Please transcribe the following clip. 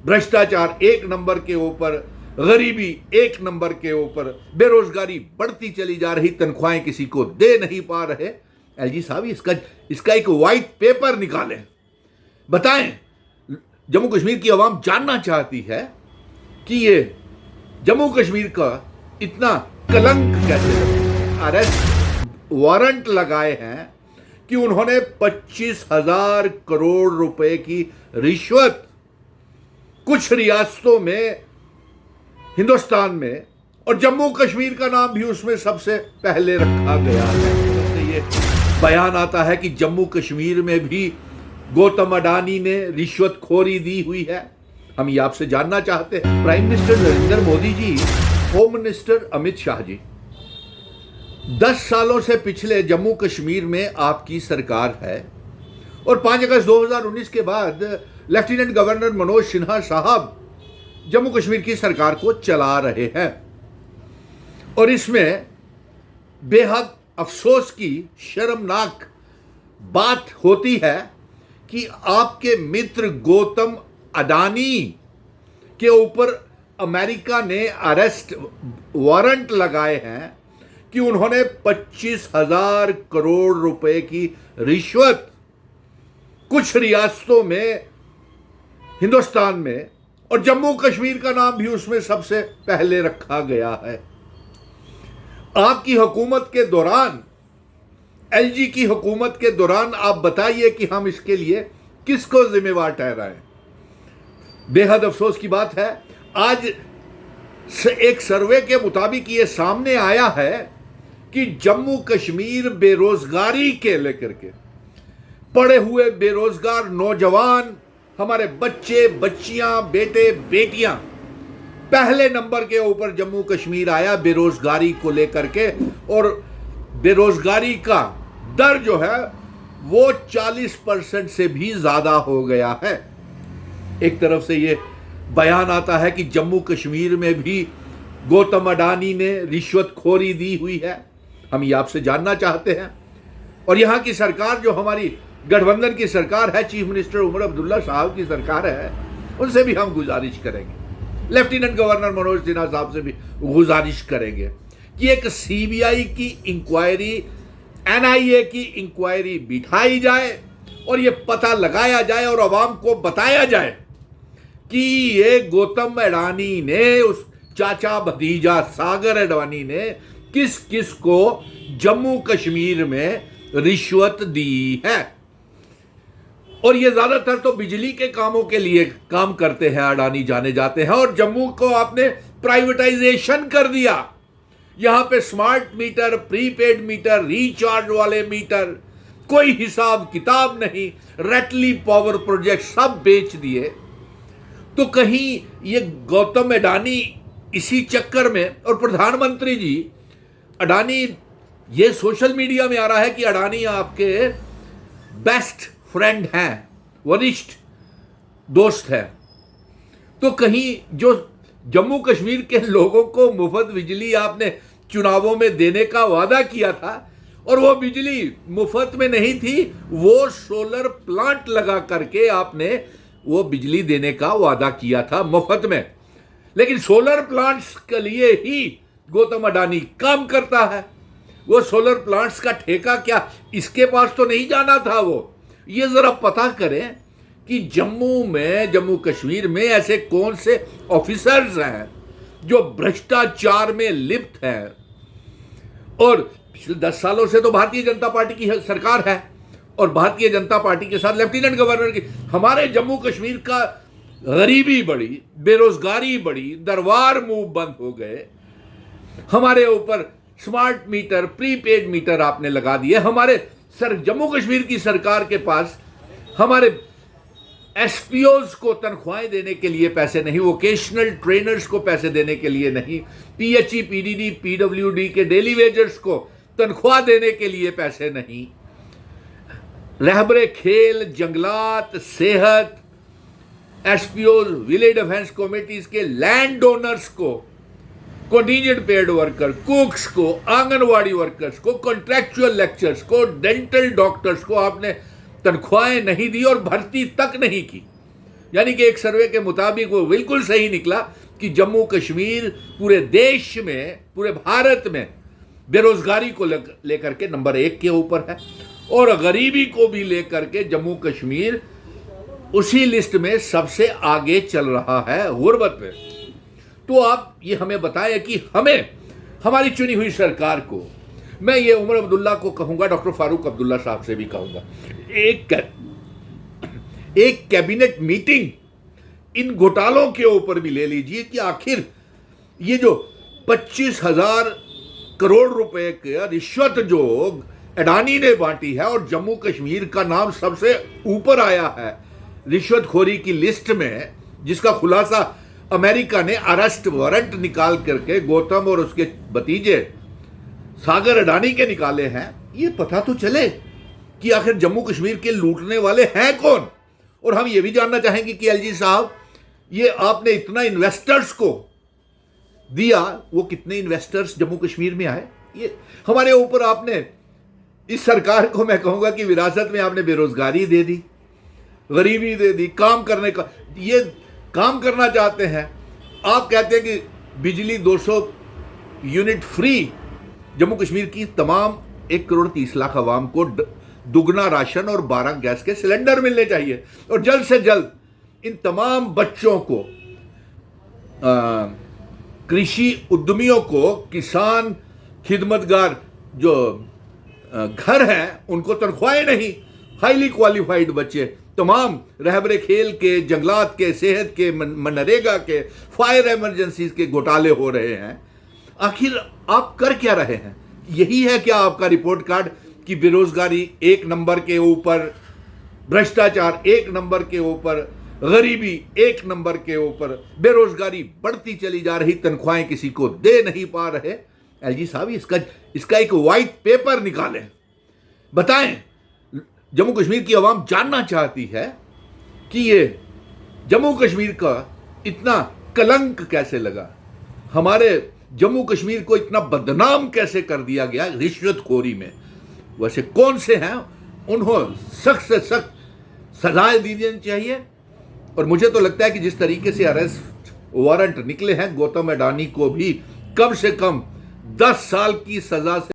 भ्रष्टाचार एक नंबर के ऊपर, गरीबी एक नंबर के ऊपर, बेरोजगारी बढ़ती चली जा रही, तनख्वाहें किसी को दे नहीं पा रहे। एलजी साहब इसका एक वाइट पेपर निकालें, बताएं। जम्मू कश्मीर की आवाम जानना चाहती है कि ये जम्मू कश्मीर का इतना कलंक कैसे लगा। अरेस्ट वारंट लगाए हैं कि उन्होंने 25,000 करोड़ रुपए की रिश्वत कुछ रियासतों में हिंदुस्तान में, और जम्मू कश्मीर का नाम भी उसमें सबसे पहले रखा गया है। तो ये बयान आता है कि जम्मू कश्मीर में भी गौतम अडानी ने रिश्वतखोरी दी हुई है। हम ये आपसे जानना चाहते हैं। Prime minister Narendra Modi ji, home minister Amit Shah ji, 10 सालों से पिछले जम्मू कश्मीर में आपकी सरकार है, और 5 अगस्त 2019 के बाद लेफ्टिनेंट गवर्नर मनोज सिन्हा साहब जम्मू कश्मीर की सरकार को चला रहे हैं। और इसमें बेहद अफसोस की शर्मनाक बात होती है कि आपके मित्र गौतम अडानी के ऊपर अमेरिका ने अरेस्ट वारंट लगाए हैं कि उन्होंने 25,000 करोड़ रुपए की रिश्वत कुछ रियासतों में हिंदुस्तान में, और जम्मू कश्मीर का नाम भी उसमें सबसे पहले रखा गया है। आपकी हुकूमत के दौरान, एलजी की हुकूमत के दौरान, आप बताइए कि हम इसके लिए किसको जिम्मेवार ठहराएं। बेहद अफसोस की बात है, आज एक सर्वे के मुताबिक ये सामने आया है कि जम्मू कश्मीर बेरोजगारी के लेकर के, पड़े हुए बेरोजगार नौजवान, हमारे बच्चे बच्चियां, बेटे बेटियां, पहले नंबर के ऊपर जम्मू कश्मीर आया बेरोजगारी को लेकर के। और बेरोजगारी का दर जो है वो 40% से भी ज्यादा हो गया है। एक तरफ से ये बयान आता है कि जम्मू कश्मीर में भी गौतम अडानी ने रिश्वतखोरी दी हुई है। हम ये आपसे जानना चाहते हैं। और यहाँ की सरकार जो हमारी गठबंधन की सरकार है, चीफ मिनिस्टर उमर अब्दुल्ला साहब की सरकार है, उनसे भी हम गुजारिश करेंगे, लेफ्टिनेंट गवर्नर मनोज सिन्हा साहब से भी गुजारिश करेंगे कि एक सीबीआई की इंक्वायरी, एनआईए की इंक्वायरी बिठाई जाए और ये पता लगाया जाए और आवाम को बताया जाए कि ये गौतम अडानी ने, उस चाचा भतीजा सागर अडवाणी ने किस किस को जम्मू कश्मीर में रिश्वत दी है। और ये ज्यादातर तो बिजली के कामों के लिए काम करते हैं, अडानी जाने जाते हैं। और जम्मू को आपने प्राइवेटाइजेशन कर दिया। यहां पे smart meter, prepaid meter, recharge वाले मीटर, कोई हिसाब किताब नहीं, रैटली पावर प्रोजेक्ट सब बेच दिए। तो कहीं ये गौतम अडानी इसी चक्कर में, और प्रधानमंत्री जी अडानी, ये सोशल मीडिया में आ रहा है कि अडानी आपके बेस्ट फ्रेंड हैं, वरिष्ठ दोस्त हैं। तो कहीं जो जम्मू कश्मीर के लोगों को मुफ्त बिजली आपने चुनावों में देने का वादा किया था, और वो बिजली मुफ्त में नहीं थी, वो सोलर प्लांट लगा करके आपने वो बिजली देने का वादा किया था मुफ्त में। लेकिन सोलर प्लांट्स के लिए ही गौतम अडानी काम करता है। वो सोलर प्लांट्स का ठेका क्या इसके पास तो नहीं जाना था। वो ये जरा पता करें कि जम्मू कश्मीर में ऐसे कौन से ऑफिसर्स हैं जो भ्रष्टाचार में लिप्त हैं। और पिछले 10 सालों से तो भारतीय जनता पार्टी की सरकार है, और भारतीय जनता पार्टी के साथ लेफ्टिनेंट गवर्नर की, हमारे जम्मू कश्मीर का गरीबी बढ़ी, बेरोजगारी बढ़ी, दरबार मुंह बंद हो गए। हमारे ऊपर स्मार्ट मीटर, प्रीपेड मीटर आपने लगा दिए। हमारे जम्मू कश्मीर की सरकार के पास हमारे एसपीओज को तनख्वाहें देने के लिए पैसे नहीं, वोकेशनल ट्रेनर्स को पैसे देने के लिए नहीं, पीएचई, पीडीडी, पीडब्ल्यूडी के डेली वेजर्स को तनख्वाह देने के लिए पैसे नहीं। रहबरे खेल, जंगलात, सेहत, एसपीओज, विलेज डिफेंस कमेटीज के लैंड ओनर्स को, कंटीजेंट पेड वर्कर, कुक्स को, आंगनवाड़ी वर्कर्स को, कॉन्ट्रैक्चुअल लेक्चर्स को, डेंटल डॉक्टर्स को आपने तनख्वाहें नहीं दी और भर्ती तक नहीं की। यानी कि एक सर्वे के मुताबिक वो बिल्कुल सही निकला कि जम्मू कश्मीर पूरे देश में, पूरे भारत में बेरोजगारी को लेकर के नंबर 1 के ऊपर है और गरीबी को भी लेकर के जम्मू कश्मीर उसी लिस्ट में सबसे आगे चल रहा है गुर्बत में। तो आप ये हमें बताएं कि हमें, हमारी चुनी हुई सरकार को, मैं ये उमर अब्दुल्ला को कहूंगा, डॉक्टर फारूक अब्दुल्ला साहब से भी कहूंगा, एक कैबिनेट मीटिंग इन घोटालों के ऊपर भी ले लीजिए कि आखिर ये जो 25,000 करोड़ रुपए के रिश्वत जो अडानी ने बांटी है और जम्मू कश्मीर का नाम सबसे ऊपर आया है रिश्वतखोरी की लिस्ट में, जिसका खुलासा अमेरिका ने अरेस्ट वारंट निकाल करके गौतम और उसके भतीजे सागर अडानी के निकाले हैं, ये पता तो चले कि आखिर जम्मू कश्मीर के लूटने वाले हैं कौन। और हम ये भी जानना चाहेंगे कि एलजी साहब, ये आपने इतना इन्वेस्टर्स को दिया, वो कितने इन्वेस्टर्स जम्मू कश्मीर में आए? ये हमारे ऊपर आपने, इस सरकार को मैं कहूंगा कि विरासत में आपने बेरोजगारी दे दी, गरीबी दे दी, काम करने का, ये काम करना चाहते हैं आप, कहते हैं कि बिजली 200 यूनिट फ्री, जम्मू कश्मीर की तमाम 1,30,00,000 आवाम को दुगना राशन और 12 गैस के सिलेंडर मिलने चाहिए और जल्द से जल्द इन तमाम बच्चों को, कृषि उद्यमियों को, किसान खिदमतगार जो घर हैं उनको तनख्वाहें नहीं, हाईली क्वालिफाइड बच्चे, तमाम रहबरे खेल के, जंगलात के, सेहत के, मनरेगा के, फायर इमरजेंसीज के घोटाले हो रहे हैं। आखिर आप कर क्या रहे हैं? यही है क्या आपका रिपोर्ट कार्ड कि बेरोजगारी 1 नंबर के ऊपर, भ्रष्टाचार 1 नंबर के ऊपर, गरीबी 1 नंबर के ऊपर, बेरोजगारी बढ़ती चली जा रही, तनख्वाहें किसी को दे नहीं पा रहे? एलजी साहब, इसका एक वाइट पेपर निकालें, बताएं। जम्मू कश्मीर की आवाम जानना चाहती है कि ये जम्मू कश्मीर का इतना कलंक कैसे लगा, हमारे जम्मू कश्मीर को इतना बदनाम कैसे कर दिया गया रिश्वतखोरी में। वैसे कौन से हैं, उन्हें सख्त से सख्त सजाएं दी जानी चाहिए। और मुझे तो लगता है कि जिस तरीके से अरेस्ट वारंट निकले हैं, गौतम अडानी को भी कम से कम 10 साल की सजा से